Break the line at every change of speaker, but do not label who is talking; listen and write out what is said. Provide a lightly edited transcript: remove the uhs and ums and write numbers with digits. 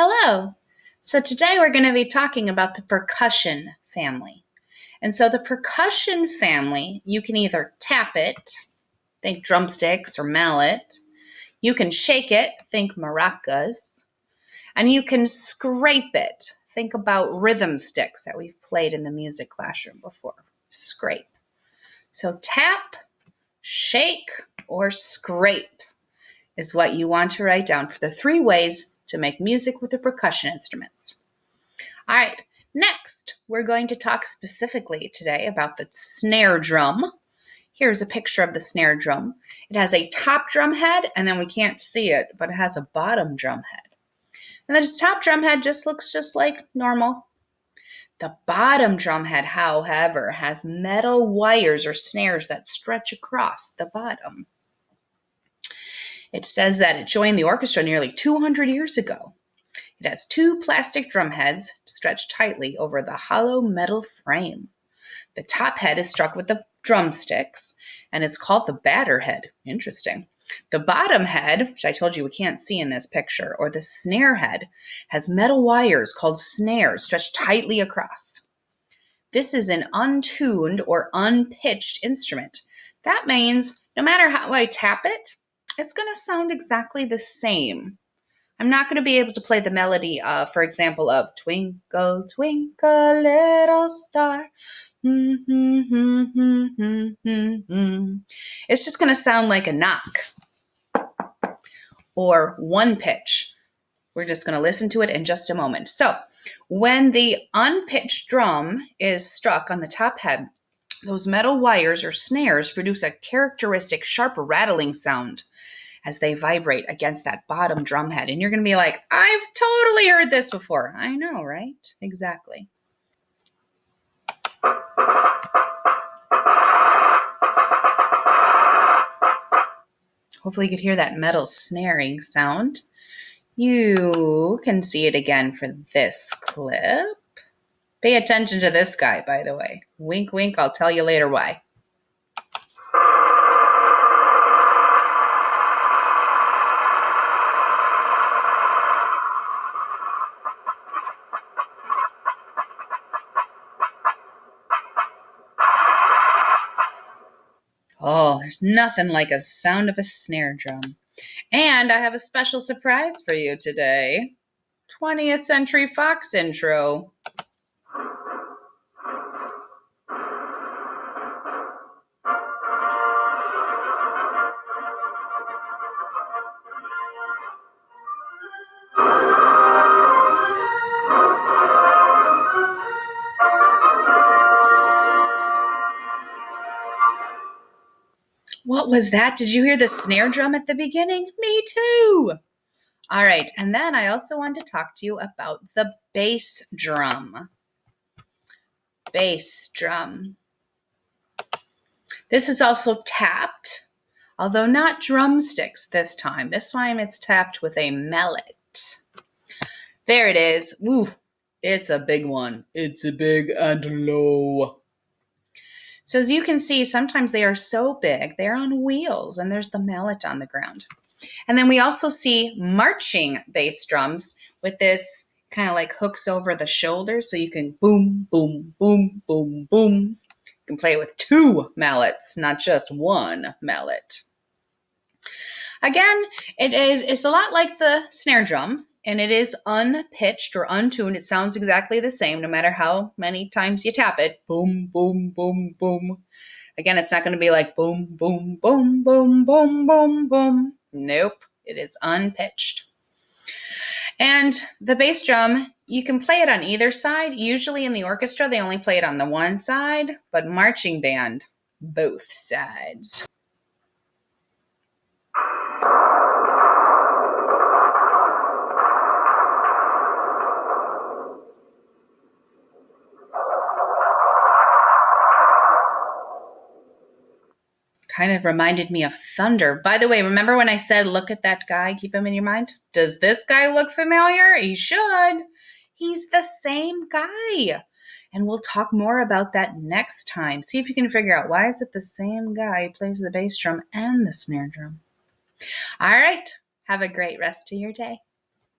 Hello. So today we're going to be talking about the percussion family. And so the percussion family, you can either tap it, think drumsticks or mallet. You can shake it, think maracas. And you can scrape it. Think about rhythm sticks that we've played in the music classroom before. Scrape. So tap, shake, or scrape is what you want to write down for the 3 ways to make music with the percussion instruments. All right, next, we're going to talk specifically today about the snare drum. Here's a picture of the snare drum. It has a top drum head, and then we can't see it, but it has a bottom drum head. And this top drum head just looks just like normal. The bottom drum head, however, has metal wires or snares that stretch across the bottom. It says that it joined the orchestra nearly 200 years ago. It has 2 plastic drum heads stretched tightly over the hollow metal frame. The top head is struck with the drumsticks and is called the batter head. Interesting. The bottom head, which I told you we can't see in this picture, or the snare head, has metal wires called snares stretched tightly across. This is an untuned or unpitched instrument. That means no matter how I tap it, it's going to sound exactly the same. I'm not going to be able to play the melody, for example, of Twinkle, Twinkle, Little Star. It's just going to sound like a knock or one pitch. We're just going to listen to it in just a moment. So when the unpitched drum is struck on the top head, those metal wires or snares produce a characteristic sharp rattling sound as they vibrate against that bottom drum head. And you're going to be like, I've totally heard this before. I know, right? Exactly. Hopefully you could hear that metal snaring sound. You can see it again for this clip. Pay attention to this guy, by the way. Wink, wink, I'll tell you later why. Oh, there's nothing like a sound of a snare drum. And I have a special surprise for you today. 20th Century Fox intro. What was that? Did you hear the snare drum at the beginning? Me too. All right, and then I also want to talk to you about the bass drum. Bass drum. This is also tapped, although not drumsticks this time. This time it's tapped with a mallet. There it is. Woo, it's a big one. It's a big and low. So as you can see, sometimes they are so big, they're on wheels, and there's the mallet on the ground. And then we also see marching bass drums with this kind of like hooks over the shoulders, so you can boom, boom, boom, boom, boom. You can play with 2 mallets, not just 1 mallet. Again, it's a lot like the snare drum, and it is unpitched or untuned. It sounds exactly the same no matter how many times you tap it. Boom, boom, boom, boom. Again, it's not going to be like boom, boom, boom, boom, boom, boom, boom. Nope, it is unpitched. And the bass drum, you can play it on either side. Usually in the orchestra, they only play it on the one side, but marching band, both sides. Kind of reminded me of thunder. By the way, remember when I said, look at that guy, keep him in your mind? Does this guy look familiar? He should. He's the same guy. And we'll talk more about that next time. See if you can figure out, why is it the same guy who plays the bass drum and the snare drum? All right. Have a great rest of your day.